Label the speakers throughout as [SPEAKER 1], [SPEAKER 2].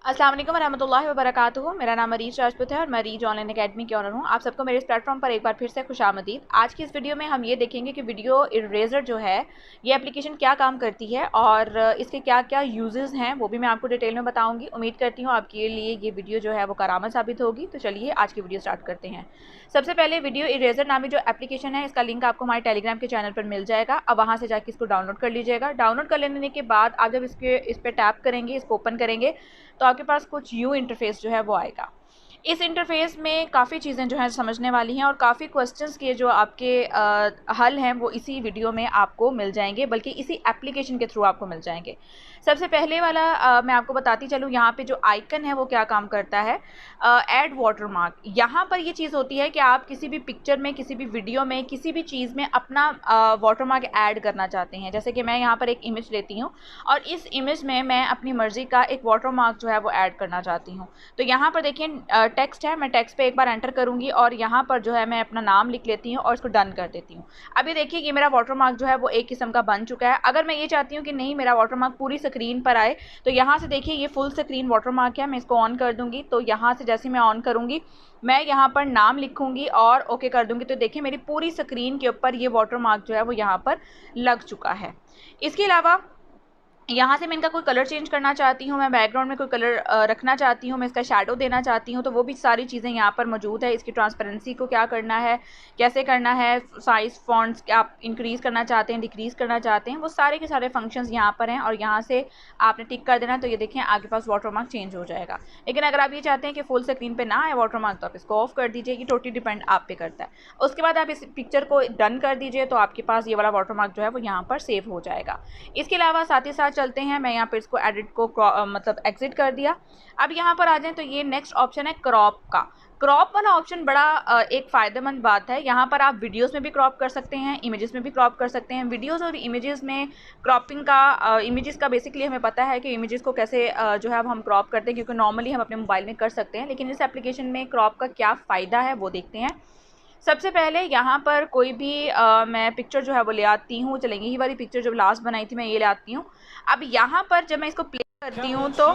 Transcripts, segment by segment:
[SPEAKER 1] अस्सलाम वालेकुम रहमतुल्लाहि व बरकातुहू। मेरा नाम अरीज राजपूत है और मैं रीज ऑनलाइन अकेडमी की ऑनर हूँ। आप सबको मेरे इस प्लेटफॉर्म पर एक बार फिर से खुशामदीद। आज की इस वीडियो में हम ये देखेंगे कि वीडियो इरेजर जो है ये एप्लीकेशन क्या काम करती है और इसके क्या क्या यूजेस हैं वो भी मैं आपको डिटेल में बताऊँगी। उम्मीद करती हूँ आपके लिए ये वीडियो जो है वो कारआमद साबित होगी। तो चलिए आज की वीडियो स्टार्ट करते हैं। सबसे पहले वीडियो इरेजर नामी जो एप्लीकेशन है इसका लिंक आपको हमारे टेलीग्राम के चैनल पर मिल जाएगा। अब वहाँ से जाके इसको डाउनलोड कर लीजिएगा। डाउनलोड कर लेने के बाद आप जब इस पर टैप करेंगे, इसको ओपन करेंगे तो आपके पास कुछ यू इंटरफेस जो है वो आएगा। इस इंटरफेस में काफ़ी चीज़ें जो हैं समझने वाली हैं और काफ़ी क्वेश्चंस के जो आपके हल हैं वो इसी वीडियो में आपको मिल जाएंगे, बल्कि इसी एप्लीकेशन के थ्रू आपको मिल जाएंगे। सबसे पहले वाला मैं आपको बताती चलूँ, यहाँ पे जो आइकन है वो क्या काम करता है। ऐड वाटरमार्क, यहाँ पर ये चीज़ होती है कि आप किसी भी पिक्चर में, किसी भी वीडियो में, किसी भी चीज़ में अपना वाटरमार्क ऐड करना चाहते हैं। जैसे कि मैं यहाँ पर एक इमेज लेती हूँ और इस इमेज में मैं अपनी मर्ज़ी का एक वाटरमार्क जो है वो ऐड करना चाहती हूँ। तो यहाँ पर देखिए टेक्स्ट है, मैं टेक्स्ट पे एक बार एंटर करूँगी और यहाँ पर जो है मैं अपना नाम लिख लेती हूँ और इसको डन कर देती हूँ। अभी देखिए ये मेरा वाटरमार्क जो है वो एक किस्म का बन चुका है। अगर मैं ये चाहती हूँ कि नहीं मेरा वाटरमार्क पूरी स्क्रीन पर आए तो यहाँ से देखिए ये फुल स्क्रीन वाटरमार्क है। मैं इसको ऑन कर दूँगी तो यहाँ से जैसे मैं ऑन करूँगी मैं यहाँ पर नाम लिखूँगी और ओके कर दूँगी तो देखिए मेरी पूरी स्क्रीन के ऊपर ये वाटरमार्क जो है वो यहाँ पर लग चुका है। इसके अलावा यहाँ से मैं इनका कोई कलर चेंज करना चाहती हूँ, मैं बैकग्राउंड में कोई कलर रखना चाहती हूँ, मैं इसका शेडो देना चाहती हूँ, तो वो भी सारी चीज़ें यहाँ पर मौजूद है। इसकी ट्रांसपेरेंसी को क्या करना है, कैसे करना है, साइज़ फॉन्ट्स आप इंक्रीज़ करना चाहते हैं, डिक्रीज़ करना चाहते हैं, वो सारे के सारे फंक्शंस यहाँ पर हैं। और यहाँ से आपने टिक कर देना तो ये देखें आपके पास वाटरमार्क चेंज हो जाएगा। लेकिन अगर आप ये चाहते हैं कि फुल स्क्रीन पर ना आए वाटरमार्क तो आप इसको ऑफ कर दीजिए, ये टोटली डिपेंड आप पे करता है। उसके बाद आप इस पिक्चर को डन कर दीजिए तो आपके पास ये वाला वाटरमार्क जो है वो यहाँ पर सेव हो जाएगा। इसके अलावा साथ ही साथ चलते हैं, मैं यहाँ पर इसको एडिट को मतलब एग्जिट कर दिया। अब यहाँ पर आ जाएं तो ये नेक्स्ट ऑप्शन है क्रॉप का। क्रॉप वाला ऑप्शन बड़ा एक फ़ायदेमंद बात है। यहाँ पर आप वीडियोस में भी क्रॉप कर सकते हैं, इमेजेस में भी क्रॉप कर सकते हैं। वीडियोस और इमेजेस में क्रॉपिंग का इमेजेस का बेसिकली हमें पता है कि इमेजेस को कैसे जो है अब हम क्रॉप करते हैं, क्योंकि नॉर्मली हम अपने मोबाइल में कर सकते हैं। लेकिन इस एप्लीकेशन में क्रॉप का क्या फ़ायदा है वो देखते हैं। सबसे पहले यहाँ पर कोई भी मैं पिक्चर जो है वो ले आती हूँ। चलेंगे यही वाली पिक्चर जो लास्ट बनाई थी मैं ये ले आती हूँ। अब यहाँ पर जब मैं इसको प्ले करती हूँ तो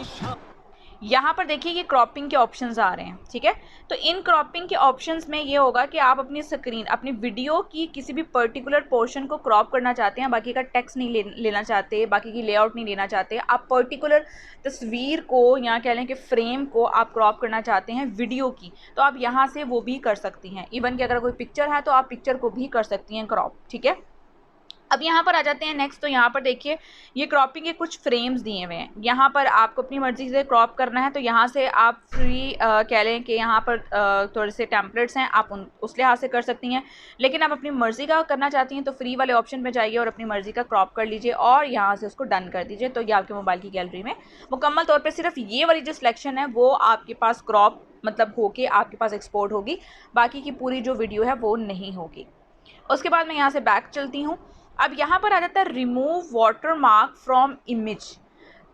[SPEAKER 1] यहाँ पर देखिए ये क्रॉपिंग के ऑप्शंस आ रहे हैं, ठीक है। तो इन क्रॉपिंग के ऑप्शंस में ये होगा कि आप अपनी स्क्रीन, अपनी वीडियो की किसी भी पर्टिकुलर पोर्शन को क्रॉप करना चाहते हैं, बाकी का टेक्स्ट नहीं लेना चाहते, बाकी की लेआउट नहीं लेना चाहते, आप पर्टिकुलर तस्वीर को या कह लें कि फ्रेम को आप क्रॉप करना चाहते हैं वीडियो की, तो आप यहाँ से वो भी कर सकती हैं। इवन कि अगर कोई पिक्चर है तो आप पिक्चर को भी कर सकती हैं क्रॉप, ठीक है। अब यहाँ पर आ जाते हैं नेक्स्ट। तो यहाँ पर देखिए ये क्रॉपिंग के कुछ फ्रेम्स दिए हुए हैं। यहाँ पर आपको अपनी मर्ज़ी से क्रॉप करना है तो यहाँ से आप फ्री कह लें कि यहाँ पर थोड़े से टेम्पलेट्स हैं, आप उस लिहाज से कर सकती हैं। लेकिन आप अपनी मर्ज़ी का करना चाहती हैं तो फ्री वाले ऑप्शन में जाइए और अपनी मर्ज़ी का क्रॉप कर लीजिए और यहाँ से उसको डन कर दीजिए। तो ये आपके मोबाइल की गैलरी में मुकम्मल तौर पर सिर्फ ये वाली जो सिलेक्शन है वो आपके पास क्रॉप मतलब होके आपके पास एक्सपोर्ट होगी, बाकी की पूरी जो वीडियो है वो नहीं होगी। उसके बाद मैं यहाँ से बैक चलती हूँ। अब यहाँ पर आ जाता है रिमूव वाटरमार्क फ्रॉम इमेज।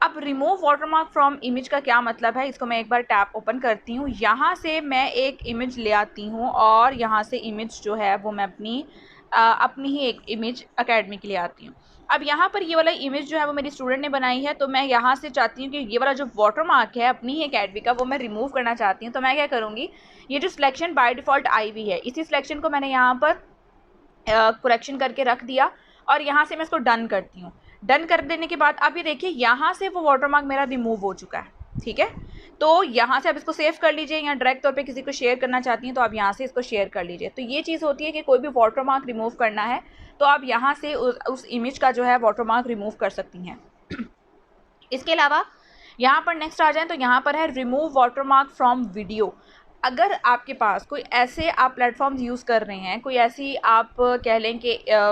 [SPEAKER 1] अब रिमूव वाटरमार्क फ्रॉम इमेज का क्या मतलब है, इसको मैं एक बार टैप ओपन करती हूँ। यहाँ से मैं एक इमेज ले आती हूँ और यहाँ से इमेज जो है वो मैं अपनी ही एक इमेज अकेडमी के लिए आती हूँ। अब यहाँ पर ये वाला इमेज जो है वो मेरी स्टूडेंट ने बनाई है, तो मैं यहाँ से चाहती हूँ कि ये वाला जो वाटरमार्क है अपनी ही अकेडमी का वो मैं रिमूव करना चाहती हूँ। तो मैं क्या करूँगी, ये जो सिलेक्शन बाय डिफ़ॉल्ट आई हुई है इसी सिलेक्शन को मैंने यहाँ पर करेक्शन करके रख दिया और यहाँ से मैं इसको डन करती हूँ। डन कर देने के बाद अब ये देखिए यहाँ से वो वाटरमार्क मेरा रिमूव हो चुका है, ठीक है। तो यहाँ से आप इसको सेव कर लीजिए या डायरेक्ट तौर पे किसी को शेयर करना चाहती हैं तो आप यहाँ से इसको शेयर कर लीजिए। तो ये चीज़ होती है कि कोई भी वाटरमार्क रिमूव करना है तो आप यहाँ से उस इमेज का जो है वाटरमार्क रिमूव कर सकती हैं। इसके अलावा यहाँ पर नेक्स्ट आ जाए तो यहाँ पर है रिमूव वाटरमार्क फ्रॉम वीडियो। अगर आपके पास कोई ऐसे आप प्लेटफॉर्म्स यूज़ कर रहे हैं, कोई ऐसी आप कह लें कि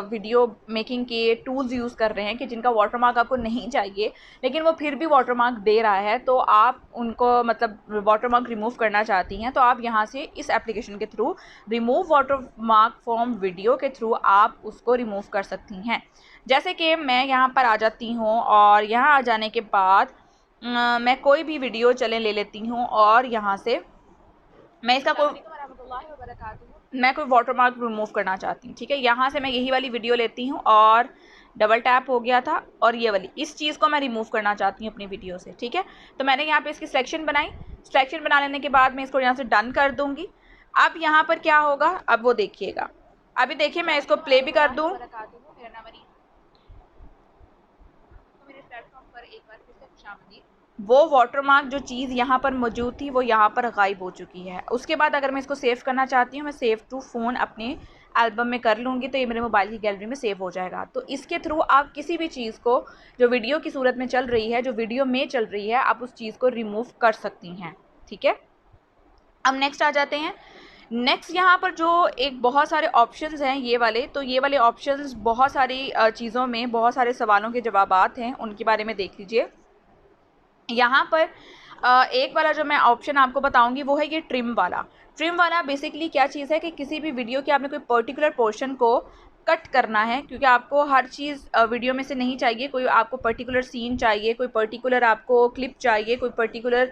[SPEAKER 1] वीडियो मेकिंग के टूल्स यूज़ कर रहे हैं कि जिनका वाटरमार्क आपको नहीं चाहिए लेकिन वो फिर भी वाटरमार्क दे रहा है, तो आप उनको मतलब वाटरमार्क रिमूव करना चाहती हैं तो आप यहाँ से इस एप्लीकेशन के through remove watermark from video के थ्रू आप उसको रिमूव कर सकती हैं। जैसे कि मैं यहाँ पर आ जाती हूँ और यहाँ आ जाने के बाद मैं कोई भी वीडियो चलें ले लेती हूँ और यहाँ से मैं कोई वाटरमार्क रिमूव करना चाहती हूँ, ठीक है। यहाँ से मैं यही वाली वीडियो लेती हूँ और डबल टैप हो गया था, और ये वाली इस चीज़ को मैं रिमूव करना चाहती हूँ अपनी वीडियो से। ठीक है, तो मैंने यहाँ पे इसकी सिलेक्शन बनाई। सिलेक्शन बना लेने के बाद मैं इसको यहाँ से डन कर दूँगी। अब यहाँ पर क्या होगा, अब वो देखिएगा। अभी देखिए मैं इसको प्ले भी कर दूँ। वो वाटरमार्क जो चीज़ यहाँ पर मौजूद थी वो यहाँ पर गायब हो चुकी है। उसके बाद अगर मैं इसको सेव करना चाहती हूँ, मैं सेव टू फ़ोन अपने एल्बम में कर लूँगी, तो ये मेरे मोबाइल की गैलरी में सेव हो जाएगा। तो इसके थ्रू आप किसी भी चीज़ को जो वीडियो की सूरत में चल रही है, जो वीडियो में चल रही है, आप उस चीज़ को रिमूव कर सकती हैं। ठीक है, अब नेक्स्ट आ जाते हैं। नेक्स्ट यहाँ पर जो एक बहुत सारे ऑप्शंस हैं ये वाले, तो ये वाले ऑप्शंस बहुत सारी चीज़ों में, बहुत सारे सवालों के जवाबात हैं, उनके बारे में देख लीजिए। यहाँ पर एक वाला जो मैं ऑप्शन आपको बताऊंगी वो है ये ट्रिम वाला। ट्रिम वाला बेसिकली क्या चीज़ है कि किसी भी वीडियो के आपने कोई पर्टिकुलर पोर्शन को कट करना है, क्योंकि आपको हर चीज़ वीडियो में से नहीं चाहिए। कोई आपको पर्टिकुलर सीन चाहिए, कोई पर्टिकुलर आपको क्लिप चाहिए, कोई पर्टिकुलर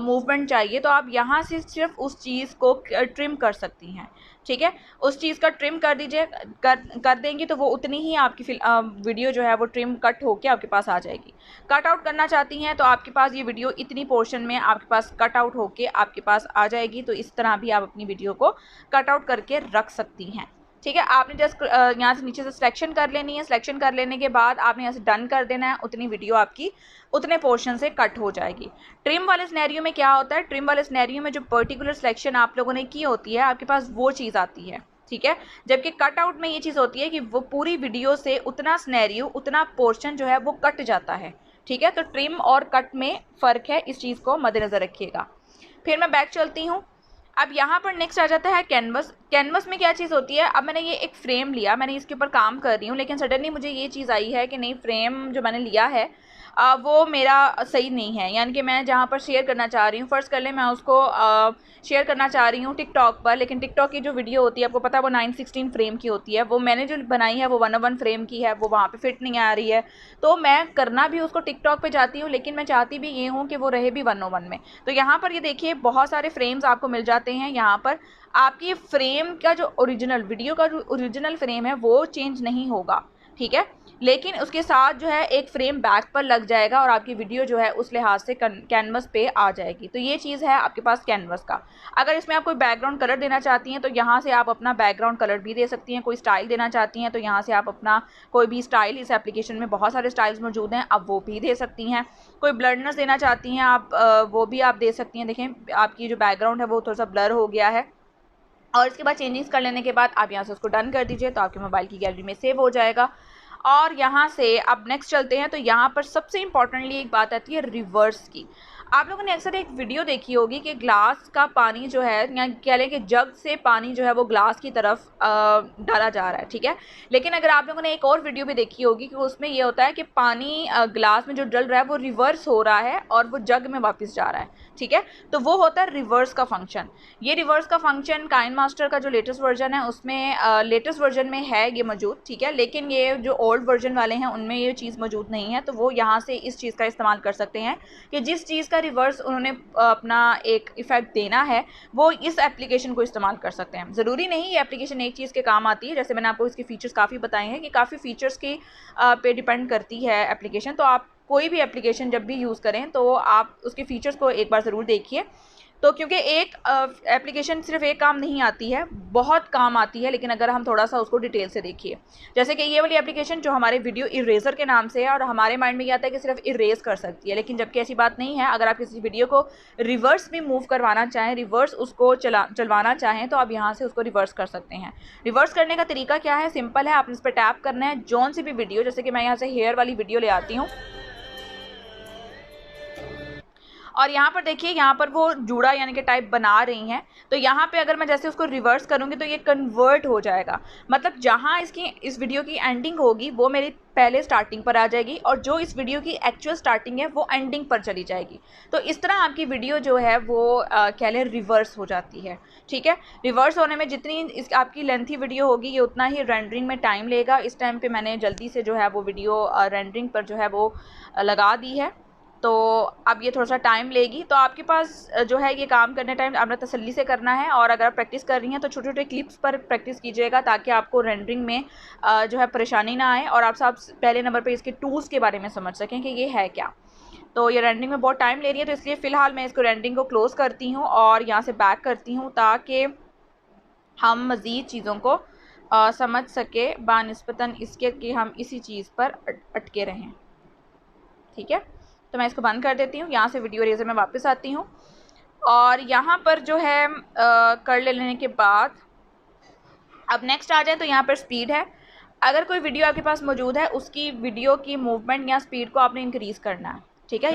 [SPEAKER 1] मूवमेंट चाहिए, तो आप यहाँ से सिर्फ उस चीज़ को ट्रिम कर सकती हैं। ठीक है, उस चीज़ का ट्रिम कर दीजिए, कर देंगी तो वो उतनी ही आपकी वीडियो जो है वो ट्रिम कट होके आपके पास आ जाएगी। कट आउट करना चाहती हैं तो आपके पास ये वीडियो इतनी पोर्शन में आपके पास कट आउट होके आपके पास आ जाएगी। तो इस तरह भी आप अपनी वीडियो को कट आउट करके रख सकती हैं। ठीक है, आपने जस्ट यहाँ से नीचे से सिलेक्शन कर लेनी है। सिलेक्शन कर लेने के बाद आपने यहाँ से डन कर देना है, उतनी वीडियो आपकी उतने पोर्शन से कट हो जाएगी। ट्रिम वाले सिनेरियो में क्या होता है, ट्रिम वाले सिनेरियो में जो पर्टिकुलर सिलेक्शन आप लोगों ने की होती है, आपके पास वो चीज़ आती है। ठीक है, जबकि कट आउट में ये चीज़ होती है कि वो पूरी वीडियो से उतना सिनेरियो, उतना पोर्शन जो है वो कट जाता है। ठीक है, तो ट्रिम और कट में फ़र्क है, इस चीज़ को मद्देनज़र रखिएगा। फिर मैं बैक चलती हूँ। अब यहाँ पर नेक्स्ट आ जाता है कैनवस। कैनवस में क्या चीज़ होती है, अब मैंने ये एक फ्रेम लिया, मैंने इसके ऊपर काम कर रही हूँ, लेकिन सडनली मुझे ये चीज़ आई है कि नहीं, फ्रेम जो मैंने लिया है वो मेरा सही नहीं है। यानी कि मैं जहाँ पर शेयर करना चाह रही हूँ, फ़र्ज़ कर लें मैं उसको शेयर करना चाह रही हूँ टिकटॉक पर, लेकिन टिकटॉक की जो वीडियो होती है आपको पता है वो 916 फ्रेम की होती है। वो मैंने जो बनाई है वो 101 फ्रेम की है, वो वहाँ पे फिट नहीं आ रही है। तो मैं करना भी उसको टिकटॉक पे चाहती हूँ, लेकिन मैं चाहती भी ये हूँ कि वो रहे भी 101 में। तो यहाँ पर ये देखिए बहुत सारे फ्रेम्स आपको मिल जाते हैं। यहाँ पर आपकी फ्रेम का जो ओरिजिनल वीडियो का जो ओरिजिनल फ्रेम है वो चेंज नहीं होगा। ठीक है, लेकिन उसके साथ जो है एक फ्रेम बैक पर लग जाएगा और आपकी वीडियो जो है उस लिहाज से कैनवस पे आ जाएगी। तो ये चीज़ है आपके पास कैनवस का। अगर इसमें आप कोई बैकग्राउंड कलर देना चाहती हैं तो यहाँ से आप अपना बैकग्राउंड कलर भी दे सकती हैं। कोई स्टाइल देना चाहती हैं तो यहाँ से आप अपना कोई भी स्टाइल, इस एप्लीकेशन में बहुत सारे स्टाइल्स मौजूद हैं, आप वो भी दे सकती हैं। कोई ब्लरनेस देना चाहती हैं आप, वो भी आप दे सकती हैं। देखें आपकी जो बैकग्राउंड है वो थोड़ा सा ब्लर हो गया है, और इसके बाद चेंजिंग्स कर लेने के बाद आप यहाँ से उसको डन कर दीजिए, तो आपके मोबाइल की गैलरी में सेव हो जाएगा। और यहाँ से अब नेक्स्ट चलते हैं। तो यहाँ पर सबसे इम्पॉर्टेंटली एक बात आती है रिवर्स की। आप लोगों ने अक्सर एक वीडियो देखी होगी कि ग्लास का पानी जो है, या कह लें कि जग से पानी जो है वो ग्लास की तरफ डाला जा रहा है। ठीक है, लेकिन अगर आप लोगों ने एक और वीडियो भी देखी होगी कि उसमें ये होता है कि पानी ग्लास में जो डल रहा है वो रिवर्स हो रहा है और वो जग में वापस जा रहा है। ठीक है, तो वो होता है रिवर्स का फंक्शन। ये रिवर्स का फंक्शन काइनमास्टर का जो लेटेस्ट वर्जन है उसमें लेटेस्ट वर्जन में है ये मौजूद। ठीक है, लेकिन ये जो ओल्ड वर्जन वाले हैं उनमें ये चीज़ मौजूद नहीं है। तो वो यहाँ से इस चीज़ का इस्तेमाल कर सकते हैं कि जिस चीज़ का रिवर्स उन्होंने अपना एक इफ़ेक्ट देना है वो इस एप्लीकेशन को इस्तेमाल कर सकते हैं। ज़रूरी नहीं ये एप्लीकेशन एक चीज़ के काम आती है, जैसे मैंने आपको इसके फ़ीचर्स काफ़ी बताए हैं कि काफ़ी फ़ीचर्स की पे डिपेंड करती है एप्लीकेशन। तो आप कोई भी एप्लीकेशन जब भी यूज़ करें तो आप उसके फ़ीचर्स को एक बार ज़रूर देखिए। तो क्योंकि एक एप्लीकेशन सिर्फ एक काम नहीं आती है, बहुत काम आती है, लेकिन अगर हम थोड़ा सा उसको डिटेल से देखिए, जैसे कि ये वाली एप्लीकेशन जो हमारे वीडियो इरेज़र के नाम से है, और हमारे माइंड में ये आता है कि सिर्फ इरेज कर सकती है, लेकिन जबकि ऐसी बात नहीं है। अगर आप किसी वीडियो को रिवर्स भी मूव करवाना चाहें, रिवर्स उसको चलवाना चाहें, तो आप यहाँ से उसको रिवर्स कर सकते हैं। रिवर्स करने का तरीका क्या है, सिंपल है, आपने इस पर टैप करना है। जौन सी भी वीडियो, जैसे कि मैं यहाँ से हेयर वाली वीडियो ले आती हूँ, और यहाँ पर देखिए यहाँ पर वो जूड़ा यानी कि टाइप बना रही हैं। तो यहाँ पे अगर मैं जैसे उसको रिवर्स करूँगी तो ये कन्वर्ट हो जाएगा, मतलब जहाँ इसकी इस वीडियो की एंडिंग होगी वो मेरी पहले स्टार्टिंग पर आ जाएगी, और जो इस वीडियो की एक्चुअल स्टार्टिंग है वो एंडिंग पर चली जाएगी। तो इस तरह आपकी वीडियो जो है वो कह लें रिवर्स हो जाती है। ठीक है, रिवर्स होने में जितनी इस आपकी लेंथी वीडियो होगी ये उतना ही रेंडरिंग में टाइम लेगा। इस टाइम पे मैंने जल्दी से जो है वो वीडियो रेंडरिंग पर जो है वो लगा दी है। तो अब ये थोड़ा सा टाइम लेगी। तो आपके पास जो है ये काम करने टाइम आपने तसल्ली से करना है, और अगर आप प्रैक्टिस कर रही हैं तो छोटे छोटे क्लिप्स पर प्रैक्टिस कीजिएगा ताकि आपको रेंडरिंग में जो है परेशानी ना आए, और आप सब पहले नंबर पे इसके टूल्स के बारे में समझ सकें कि ये है क्या। तो ये रेंडरिंग में बहुत टाइम ले रही है, तो इसलिए फ़िलहाल मैं इसको रेंडरिंग को क्लोज़ करती हूँ और यहाँ से बैक करती हूँ ताकि हम मज़ीद चीज़ों को समझ सके बानिस्बतन इसके कि हम इसी चीज़ पर अटके रहें। ठीक है, तो मैं इसको बंद कर देती हूँ। यहाँ से वीडियो इरेज़र में वापस आती हूँ, और यहाँ पर जो है कर लेने के बाद अब नेक्स्ट आ जाए तो यहाँ पर स्पीड है। अगर कोई वीडियो आपके पास मौजूद है उसकी वीडियो की मूवमेंट या स्पीड को आपने इंक्रीज़ करना है। ठीक है,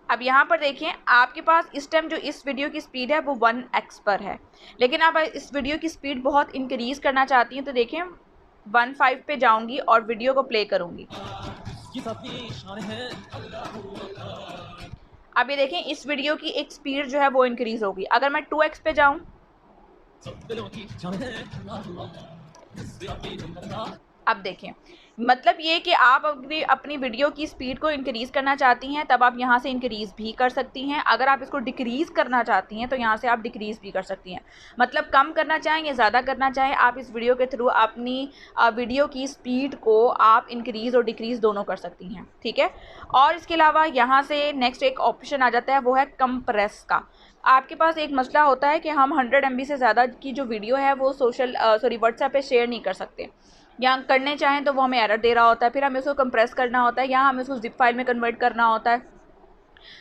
[SPEAKER 1] अब यहाँ पर देखें आपके पास इस टाइम जो इस वीडियो की स्पीड है वो 1x पर है, लेकिन आप इस वीडियो की स्पीड बहुत इंक्रीज़ करना चाहती हैं तो देखें 1.5 पे जाऊंगी और वीडियो को प्ले करूंगी। अब ये देखें इस वीडियो की एक स्पीड जो है वो इंक्रीज़ होगी। अगर मैं 2x पे जाऊं, अब देखें मतलब ये कि आप अपनी वीडियो की स्पीड को इंक्रीज़ करना चाहती हैं तब आप यहाँ से इंक्रीज़ भी कर सकती हैं। अगर आप इसको डिक्रीज़ करना चाहती हैं तो यहाँ से आप डिक्रीज़ भी कर सकती हैं। मतलब कम करना चाहें या ज़्यादा करना चाहें, आप इस वीडियो के थ्रू अपनी वीडियो की स्पीड को आप इंक्रीज़ और डिक्रीज़ दोनों कर सकती हैं। ठीक है, और इसके अलावा यहाँ से नेक्स्ट एक ऑप्शन आ जाता है, वो है कंप्रेस का। आपके पास एक मसला होता है कि हम 100 MB से ज़्यादा की जो वीडियो है वो व्हाट्सएप पे शेयर नहीं कर सकते, या करने चाहें तो वो हमें एरर दे रहा होता है, फिर हमें उसको कंप्रेस करना होता है या हमें उसको ज़िप फाइल में कन्वर्ट करना होता है,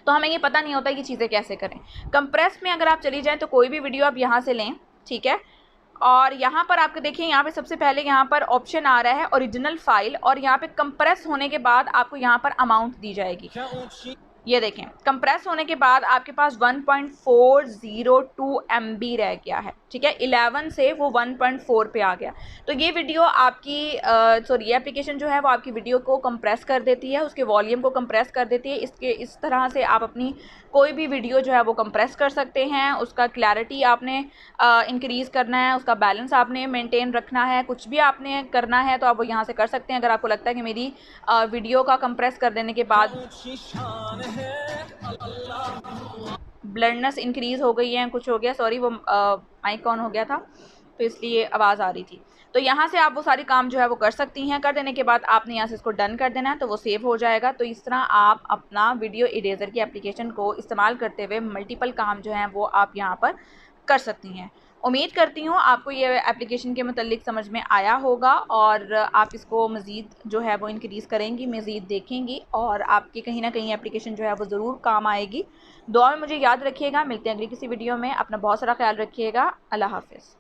[SPEAKER 1] तो हमें ये पता नहीं होता कि चीज़ें कैसे करें। कंप्रेस में अगर आप चली जाएँ तो कोई भी वीडियो आप यहाँ से लें, ठीक है, और यहाँ पर आपको देखिए यहाँ पे सबसे पहले यहाँ पर ऑप्शन आ रहा है ओरिजिनल फाइल, और यहाँ पे कंप्रेस होने के बाद आपको यहाँ पर अमाउंट दी जाएगी। ये देखें कंप्रेस होने के बाद आपके पास 1.402 MB रह गया है। ठीक है, 11 से वो 1.4 पे आ गया। तो ये वीडियो आपकी ये एप्लीकेशन जो है वो आपकी वीडियो को कंप्रेस कर देती है, उसके वॉल्यूम को कंप्रेस कर देती है। इस तरह से आप अपनी कोई भी वीडियो जो है वो कंप्रेस कर सकते हैं। उसका क्लैरिटी आपने इंक्रीज़ करना है, उसका बैलेंस आपने मेंटेन रखना है, कुछ भी आपने करना है तो आप वो यहाँ से कर सकते हैं। अगर आपको लगता है कि मेरी वीडियो का कंप्रेस कर देने के बाद ब्लरनेस इंक्रीज़ हो गई है, कुछ हो गया, सॉरी वो माइक ऑन हो गया था तो इसलिए आवाज़ आ रही थी। तो यहाँ से आप वो सारी काम जो है वो कर सकती हैं। कर देने के बाद आपने यहाँ से इसको डन कर देना है तो वो सेव हो जाएगा। तो इस तरह आप अपना वीडियो इरेज़र की एप्लीकेशन को इस्तेमाल करते हुए मल्टीपल काम जो हैं वो आप यहाँ पर कर सकती हैं। उम्मीद करती हूँ आपको ये एप्लीकेशन के मुतल्लिक समझ में आया होगा, और आप इसको मज़ीद जो है वो इंक्रीज़ करेंगी, मज़ीद देखेंगी, और आपकी कहीं ना कहीं एप्लीकेशन जो है वो ज़रूर काम आएगी। दुआ में मुझे याद रखिएगा। मिलते हैं अगली किसी वीडियो में। अपना बहुत सारा ख्याल रखिएगा। अल्लाह हाफ़िज़।